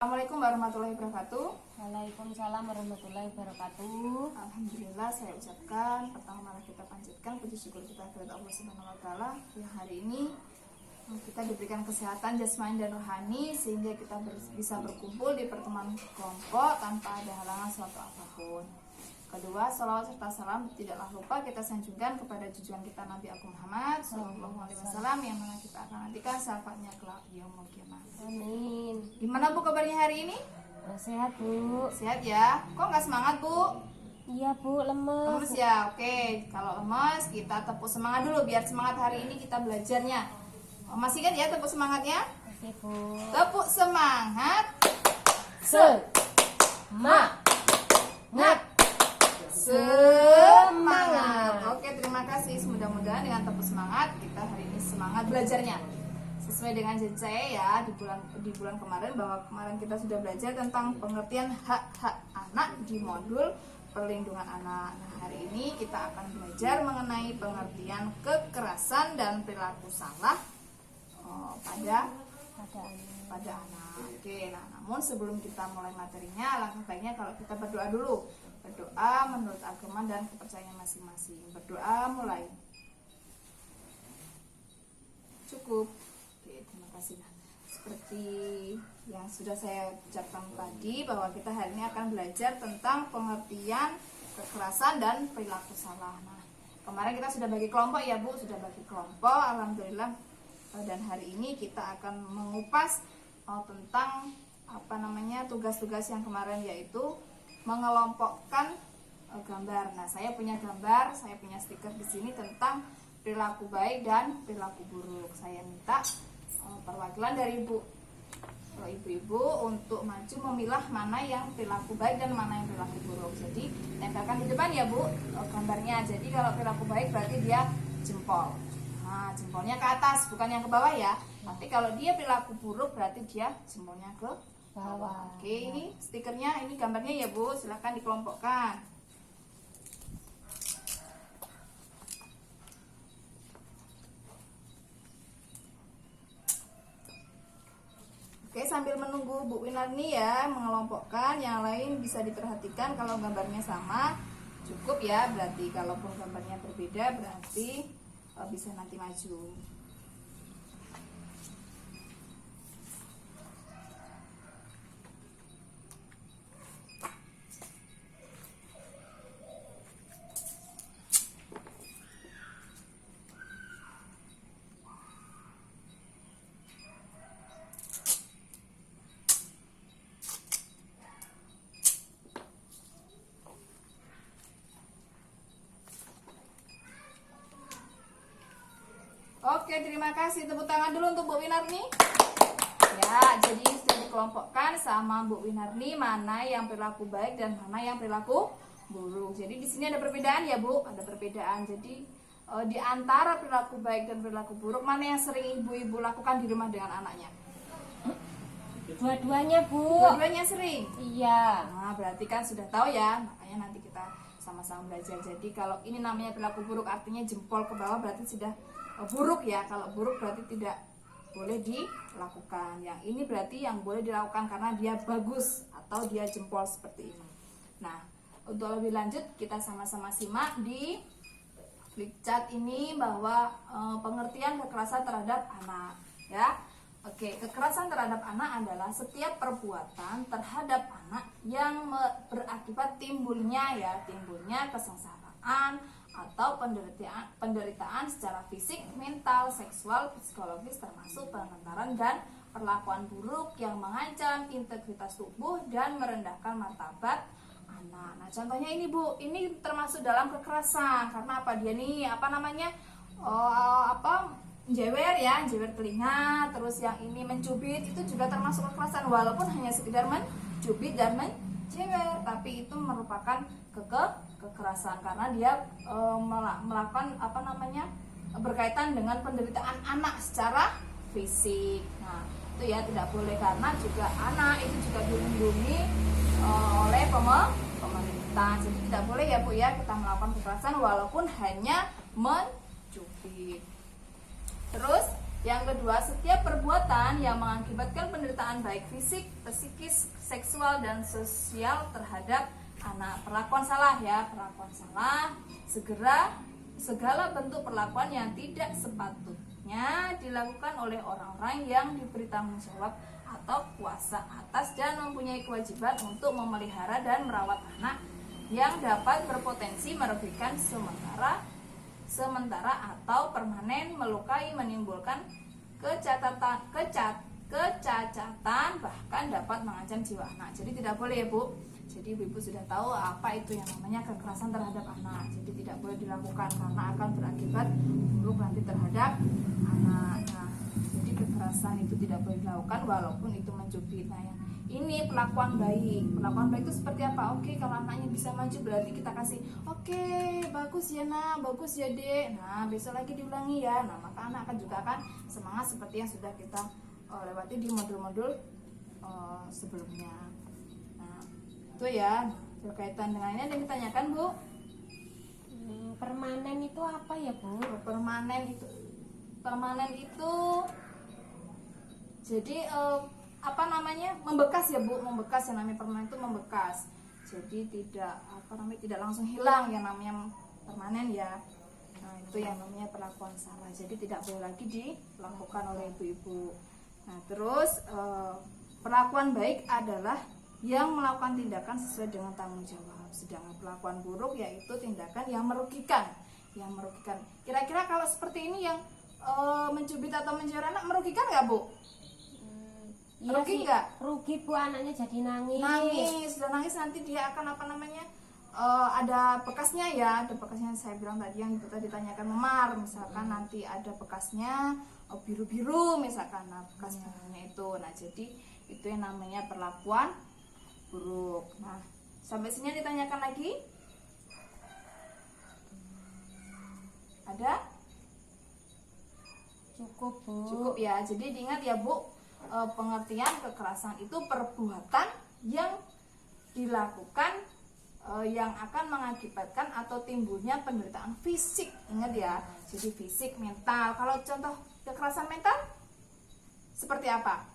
Assalamualaikum warahmatullahi wabarakatuh. Waalaikumsalam warahmatullahi wabarakatuh. Alhamdulillah, saya ucapkan pertama kita panjatkan puji syukur kita kepada Allah Subhanahu wa taala yang hari ini kita diberikan kesehatan jasmani dan rohani sehingga kita bisa berkumpul di pertemuan kelompok tanpa ada halangan suatu apapun. Kedua, salawat serta salam tidaklah lupa kita sanjungkan kepada junjungan kita Nabi Agung Muhammad SAW yang mana kita akan nantikan syafaatnya kelak yaumul qiyamah. Amin. Gimana Bu kabarnya hari ini? Sehat Bu. Sehat ya? Kok nggak semangat Bu? Iya Bu, lemes. Lemes ya? Oke, kalau lemes kita tepuk semangat dulu biar semangat hari ini kita belajarnya. Masih ingat ya tepuk semangatnya? Oke Bu. Tepuk semangat. Semangat. Semangat. Oke, terima kasih. Mudah-mudahan dengan tepuk semangat kita hari ini semangat belajarnya. Sesuai dengan janji saya ya di bulan kemarin bahwa kemarin kita sudah belajar tentang pengertian hak-hak anak di modul perlindungan anak. Nah, hari ini kita akan belajar mengenai pengertian kekerasan dan perilaku salah pada anak. Oke, nah namun sebelum kita mulai materinya, alangkah baiknya kalau kita berdoa dulu. Berdoa menurut agama dan kepercayaan masing-masing. Berdoa mulai. Cukup. Oke, terima kasih. Nah, seperti yang sudah saya ucapkan tadi bahwa kita hari ini akan belajar tentang pengertian kekerasan dan perilaku salah. Nah, kemarin kita sudah bagi kelompok ya Bu, sudah bagi kelompok. Alhamdulillah. Dan hari ini kita akan mengupas tentang tugas-tugas yang kemarin yaitu mengelompokkan gambar. Nah, saya punya gambar, saya punya stiker di sini tentang perilaku baik dan perilaku buruk. Saya minta perwakilan dari ibu-ibu untuk maju memilah mana yang perilaku baik dan mana yang perilaku buruk. Jadi tempelkan di depan ya Bu gambarnya. Jadi kalau perilaku baik berarti dia jempol. Nah, jempolnya ke atas bukan yang ke bawah ya. Nanti kalau dia perilaku buruk berarti dia jempolnya ke bawah. Oke, ini stikernya, ini gambarnya ya Bu, silahkan dikelompokkan. Oke, sambil menunggu Bu Winarni ya mengelompokkan, yang lain bisa diperhatikan kalau gambarnya sama cukup ya, berarti kalaupun gambarnya berbeda berarti bisa nanti maju. Oke, terima kasih. Tepuk tangan dulu untuk Bu Winarni. Ya, jadi sudah dikelompokkan sama Bu Winarni mana yang perilaku baik dan mana yang perilaku buruk. Jadi di sini ada perbedaan ya Bu, ada perbedaan. Jadi di antara perilaku baik dan perilaku buruk mana yang sering ibu-ibu lakukan di rumah dengan anaknya? Dua-duanya Bu. Dua-duanya sering. Iya. Nah, berarti kan sudah tahu ya. Makanya nanti kita sama-sama belajar. Jadi kalau ini namanya perilaku buruk artinya jempol ke bawah berarti sudah buruk ya. Kalau buruk berarti tidak boleh dilakukan. Yang ini berarti yang boleh dilakukan karena dia bagus atau dia jempol seperti ini. Nah, untuk lebih lanjut kita sama-sama simak di flipchart ini bahwa pengertian kekerasan terhadap anak ya. Oke, kekerasan terhadap anak adalah setiap perbuatan terhadap anak yang berakibat timbulnya kesengsaraan atau penderitaan secara fisik, mental, seksual, psikologis termasuk penelantaran dan perlakuan buruk yang mengancam integritas tubuh dan merendahkan martabat anak. Nah, contohnya ini Bu, ini termasuk dalam kekerasan karena apa? Dia nih jewer ya, jewer telinga, terus yang ini mencubit itu juga termasuk kekerasan walaupun hanya sekedar mencubit dan menjewer, tapi itu merupakan kekerasan karena dia melakukan berkaitan dengan penderitaan anak secara fisik. Nah, itu ya tidak boleh karena juga anak itu juga dilindungi oleh pemerintah. Jadi tidak boleh ya Bu ya kita melakukan kekerasan walaupun hanya mencubit. Terus Yang kedua, setiap perbuatan yang mengakibatkan penderitaan baik fisik, psikis, seksual, dan sosial terhadap anak. Perlakuan salah ya, perlakuan salah. Segala bentuk perlakuan yang tidak sepatutnya dilakukan oleh orang-orang yang diberi tanggung jawab atau kuasa atas dan mempunyai kewajiban untuk memelihara dan merawat anak yang dapat berpotensi merugikan sementara atau permanen, melukai, menimbulkan kecacatan, bahkan dapat mengancam jiwa anak. Jadi tidak boleh ya Bu. Jadi ibu sudah tahu apa itu yang namanya kekerasan terhadap anak. Jadi tidak boleh dilakukan karena akan berakibat buruk nanti terhadap anak. Nah, jadi kekerasan itu tidak boleh dilakukan walaupun itu mencubit. Nah, ini perlakuan baik. Perlakuan baik itu seperti apa? Oke, kalau anaknya bisa maju berarti kita kasih oke, bagus ya nak, bagus ya dek. Nah, besok lagi diulangi ya. Nah, maka anak juga akan semangat seperti yang sudah kita lewati di modul-modul sebelumnya. Nah, itu ya berkaitan dengan ini. Ada yang ditanyakan Bu? Permanen itu apa ya Bu? Permanen itu jadi apa namanya, membekas ya Bu, membekas. Yang namanya permanen itu membekas, jadi tidak langsung hilang yang namanya permanen ya. Nah, itu yang namanya perlakuan salah, jadi tidak boleh lagi dilakukan oleh ibu-ibu. Nah, terus perlakuan baik adalah yang melakukan tindakan sesuai dengan tanggung jawab, sedangkan perlakuan buruk yaitu tindakan yang merugikan. Kira-kira kalau seperti ini yang mencubit atau menjara anak merugikan nggak Bu? Iya Rugi sih, nggak? rugi Bu, anaknya jadi nangis. Sudah nangis nanti dia akan ada bekasnya ya, ada bekasnya. Saya bilang tadi yang ibu tadi tanyakan memar, misalkan nanti ada bekasnya biru-biru misalkan, nah bekas birunya itu. Nah, jadi itu yang namanya perlakuan buruk. Nah, sampai sini ditanyakan lagi? Ada? Cukup Bu. Cukup ya. Jadi diingat ya Bu, pengertian kekerasan itu perbuatan yang dilakukan yang akan mengakibatkan atau timbulnya penderitaan fisik. Ingat ya, jadi fisik, mental. Kalau contoh kekerasan mental seperti apa?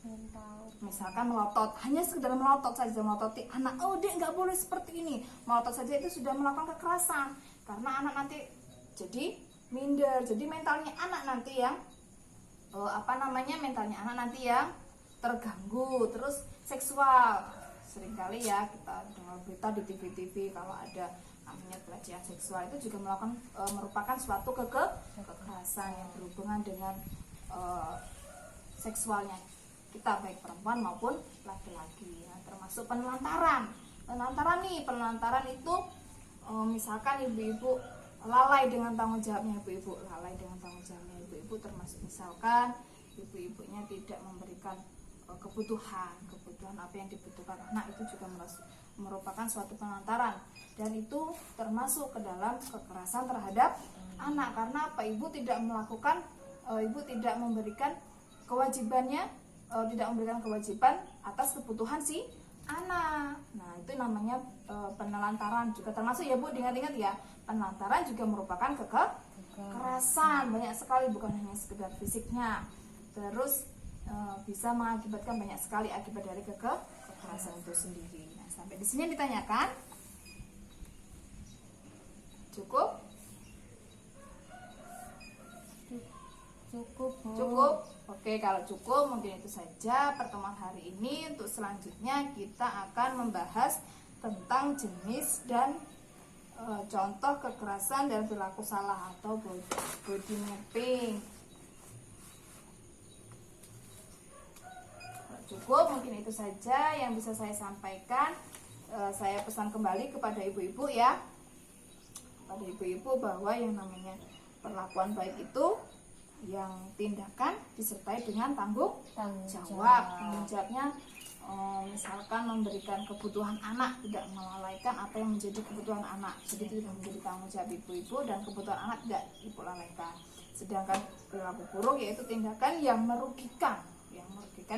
Mental. Misalkan melotot, hanya sekedar melotot saja, melototi anak, oh dia nggak boleh seperti ini. Melotot saja itu sudah melakukan kekerasan, karena anak nanti jadi minder. Jadi mentalnya anak nanti yang mentalnya anak nanti yang terganggu. Terus seksual, seringkali ya kita dengar berita di TV kalau ada namanya pelecehan seksual, itu juga merupakan suatu kekerasan yang berhubungan dengan seksualnya kita, baik perempuan maupun laki-laki. Nah, termasuk penelantaran itu misalkan ibu-ibu lalai dengan tanggung jawabnya ibu-ibu, termasuk misalkan ibu-ibunya tidak memberikan kebutuhan apa yang dibutuhkan anak, itu juga merupakan suatu penelantaran, dan itu termasuk ke dalam kekerasan terhadap anak. Karena apa? Ibu tidak memberikan kewajiban atas kebutuhan si anak. Nah, itu namanya penelantaran, juga termasuk ya Bu. Ingat-ingat ya, penelantaran juga merupakan kekerasan, banyak sekali, bukan hanya sekedar fisiknya. Terus bisa mengakibatkan banyak sekali akibat dari kekerasan itu sendiri. Nah, sampai di sini ditanyakan cukup Bu. Cukup. Oke, kalau cukup mungkin itu saja pertemuan hari ini. Untuk selanjutnya kita akan membahas tentang jenis dan contoh kekerasan dan perilaku salah atau body mapping. Cukup, mungkin itu saja yang bisa saya sampaikan. Saya pesan kembali kepada ibu-ibu ya, bahwa yang namanya perlakuan baik itu yang tindakan disertai dengan tanggung jawab. Tanggung jawabnya misalkan memberikan kebutuhan anak, tidak melalaikan apa yang menjadi kebutuhan anak. Jadi tidak menjadi tanggung jawab ibu-ibu, dan kebutuhan anak tidak ibu lalaikan. Sedangkan perilaku buruk yaitu tindakan yang merugikan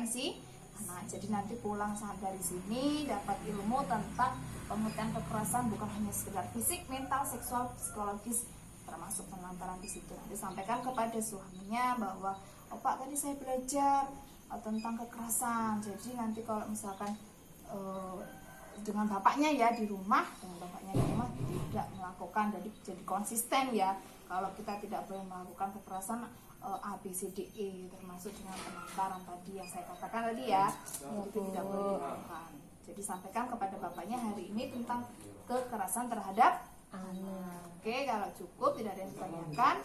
si anak. Jadi nanti pulang saat dari sini dapat ilmu tentang pengertian kekerasan, bukan hanya sekedar fisik, mental, seksual, psikologis, termasuk penelantaran di situ. Nanti sampaikan kepada suaminya bahwa oh Pak tadi saya belajar tentang kekerasan, jadi nanti kalau misalkan dengan bapaknya ya di rumah, tidak melakukan, jadi konsisten ya, kalau kita tidak boleh melakukan kekerasan A, B, C, D, E, termasuk dengan penamparan tadi yang saya katakan tadi ya, itu tidak boleh dilakukan. Jadi sampaikan kepada bapaknya hari ini tentang kekerasan terhadap anak. Oke, kalau cukup tidak ada yang ditanyakan,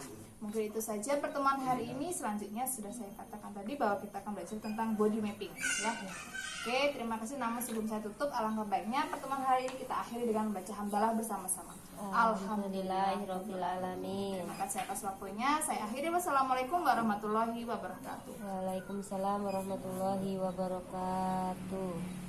mungkin itu saja pertemuan hari ini. Selanjutnya sudah saya katakan tadi bahwa kita akan belajar tentang body mapping ya. Oke, terima kasih. Namun sebelum saya tutup, alangkah baiknya pertemuan hari ini kita akhiri dengan membaca hamdalah bersama-sama. Alhamdulillahirabbil alamin. Terima kasih atas waktunya. Saya akhiri. Wassalamualaikum warahmatullahi wabarakatuh. Waalaikumsalam warahmatullahi wabarakatuh.